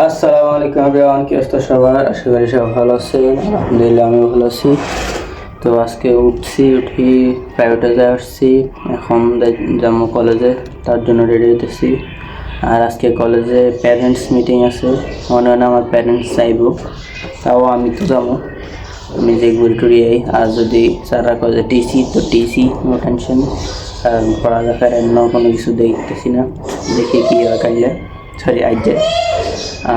আসসালামু আলাইকুম এভরিওয়ান, কি অবস্থা সবার? আশা করি সবাই ভালো আছেন। আলহামদুলিল্লাহ আমি ভালো আছি। তো আজকে উঠি প্রাইভেটে যাই আসছি, এখন যাবো কলেজে, তার জন্য রেডি হইতেছি। আর আজকে কলেজে প্যারেন্টস মিটিং আছে, মনে হয় না আমার প্যারেন্টস চাইব, তাও আমি তো যাবো। আমি যে ঘুরে টুরিয়ে, আর যদি স্যাররা কলেজে টিসি তো টিসি, নো টেনশন। কারণ পড়ালেখার অন্য কোনো কিছু দেখতেছি না, দেখি কী হয় কাইলে, সরি আজ যায়।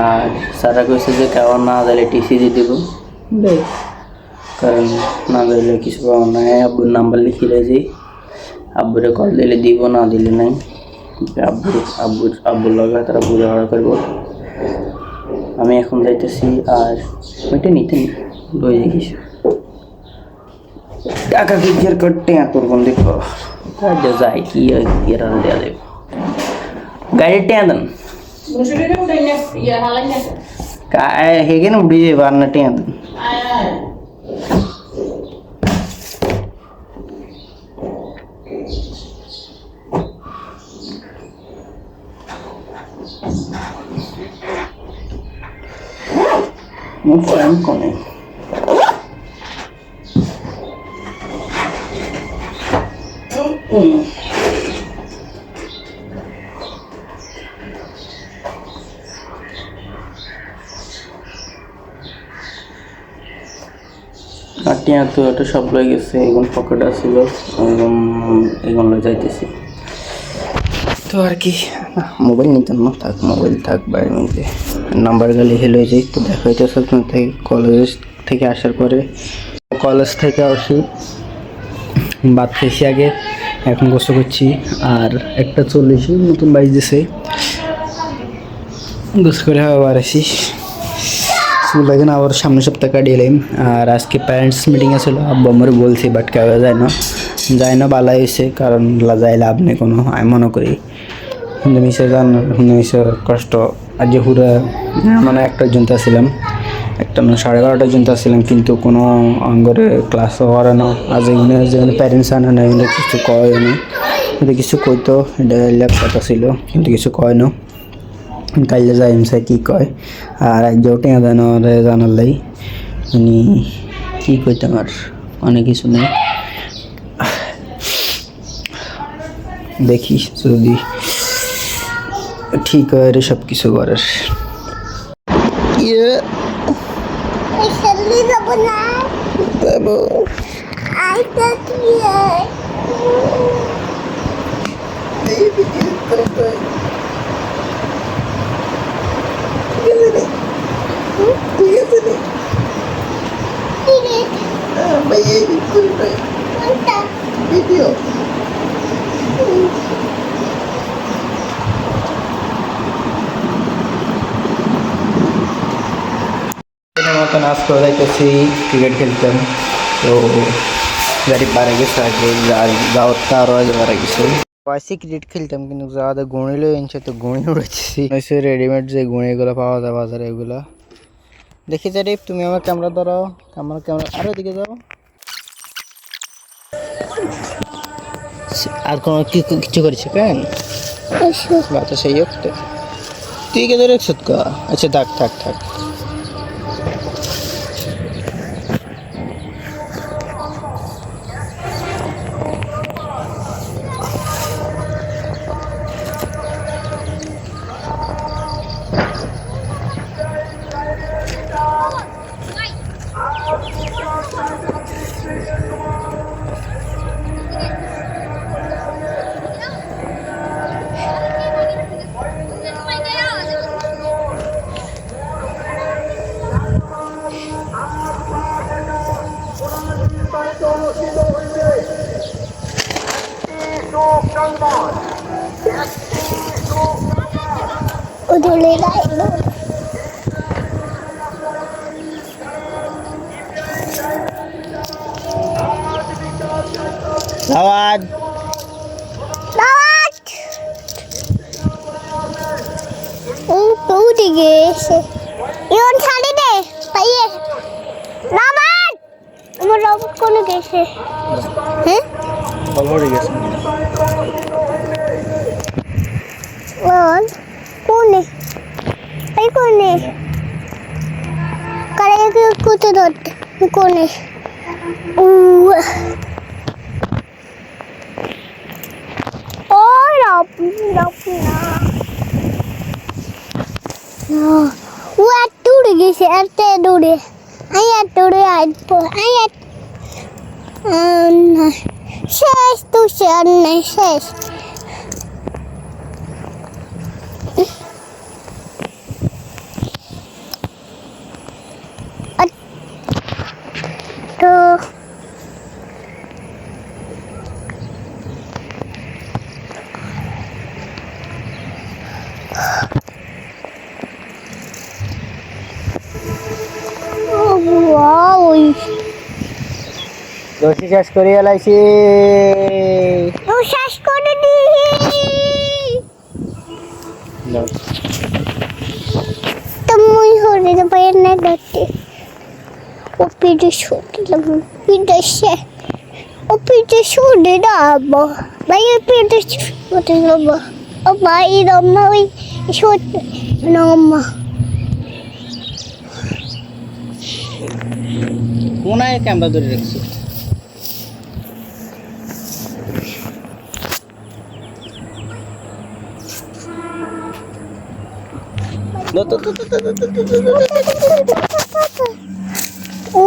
আর স্যাররা কইছে যে কারণ না দিলে টিসি দিয়ে দেবো, কারণ না দিলে কিছু পাবো না। আব্বুর নাম্বার লিখে যাই, আব্বুরে কল দিলে দিব, না দিলে নাই। আব্বুর লগে তারা বোঝাপড়া করবো। আমি এখন যাইতেছি, আর ওইটা নিতে লই কিছু টাকা কিচের করতে তোর কোন দেখো যাই কি দেওয়া দেবে গাড়ির টেয়া দেন হেগে না উঠে যাবে, আর না টেয়া দেন। Mon frère connaît. আটিয়া তো এটা সব লয়ে গেছে, এখন পকেট আসছিল, এখন লয়ে যাইতেছি। তো আর কি, মোবাইল নিতাম না, থাক মোবাইল থাক বাইরের মধ্যে, নাম্বার গেলে হেলে যাই। তো দেখা হইতেছে আপনার থেকে কলেজ থেকে আসার পরে। কলেজ থেকে আসি, ভাত খেয়েছি আগে, এখন গোসল করছি। আর 1:40 নতুন বাইক দিছে, গোসল করে আবার আসি। স্কুল থেকে না আবার সামনের সপ্তাহে কাটিয়ে এলাম। আর আজকে প্যারেন্টস মিটিং আছিল, আব্বু আমার বলছি, বাট কেউ যায় না বালা হয়েছে, কারণ যায় লাভ নেই কোনো, আমি মনে করি। কিন্তু মিশে কষ্ট। আর যে হুরা মানে 1টা পর্যন্ত আসছিলাম, 1টা না 11:30 পর্যন্ত আসছিলাম, কিন্তু কোনো আঙ্গরে ক্লাসও করে না। আজ এগুলো যেগুলো প্যারেন্টস আনে না, এগুলো কিছু কয় না, কিন্তু কিছু কইতো, এটা ল্যাব কথা ছিল, কিন্তু কিছু কয় না। কাইলে যাই এমসে কী কয়। আর আজ টেঙা জানার লাই উনি কী কইতাম, আর অনেক কিছু নেই। দেখি যদি ঠিক হয় রে সব কিছু করার। Video. মতন আজ করে যাইতেছি, ক্রিকেট খেলতাম। তো গাড়ি বাড়ে গেছে, আগে যাওয়ারটা আরও আগে বাড়ে গেছে। পাইছি ক্রিকেট খেলতাম, কিন্তু যাওয়াতে গুঁড়িলো এনছে, তো গুঁড়ি উড়েছি। রেডিমেড যে গুঁড়িগুলো পাওয়া যায় বাজারে, এগুলো দেখি। যাই তুমি আমার ক্যামেরা ধরাও, ক্যামেরা আরও দিকে যাও। আর কোনো কিছু করেছে কেন বাতা সেই হোক, তুই কে ধরে একশো কা? আচ্ছা থাক থাক থাক। Udah lại luôn. Lawat. Lawat. Tú đi ghê. Yon ছাড়ি দে পাইয়ে। লবণ আমার লবণ কোনে গেছে? হ্যাঁ? অলরেডি গেছে। লবণ কোনে? এই কোন কোনে কারে কুতে ধরতে কোনে ও ও রপ রপ না ও এত দূরে গেছে এত দূরে আই এত দূরে আসবো আই শেষ তো শেষ নাই শেষ তো wow রশি শেষ করে এলাইছি ও শেষ করে দি তুমি হরে না পায় না দেখতে ও পিঠে শুতে পিঠে ও পিঠে শুতে দাও ভাই পিঠে শুতে দাও ও ভাই রম্মা ওই শুতে রম্মা কোনায় ক্যামেরা ধরে রাখছি ও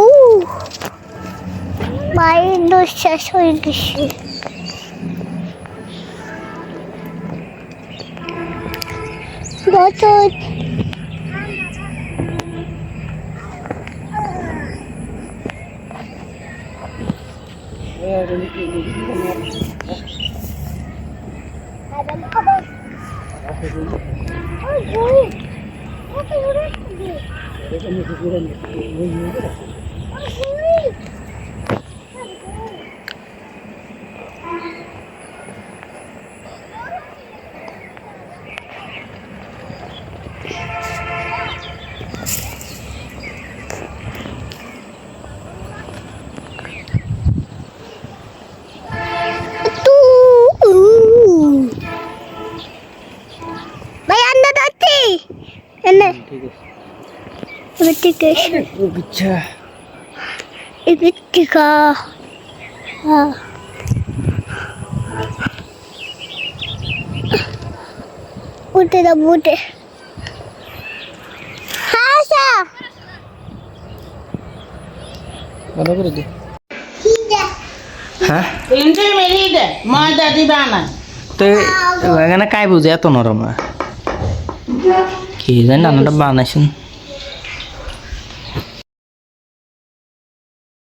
ভাই দোষ শেষ হয়ে গেছে বছর ভাই আন্না দাঁতি এনে ঠিক আছে আচ্ছা এদিকে উঠে দাও উঠে হ্যাঁ স্যার ভালো করে দে হ্যাঁ তিনটে মিলিয়ে দে ময়দা দিবা না তো এখানে কাই বুঝে এত নরম কি জানি রান্নাটা বানাইছেন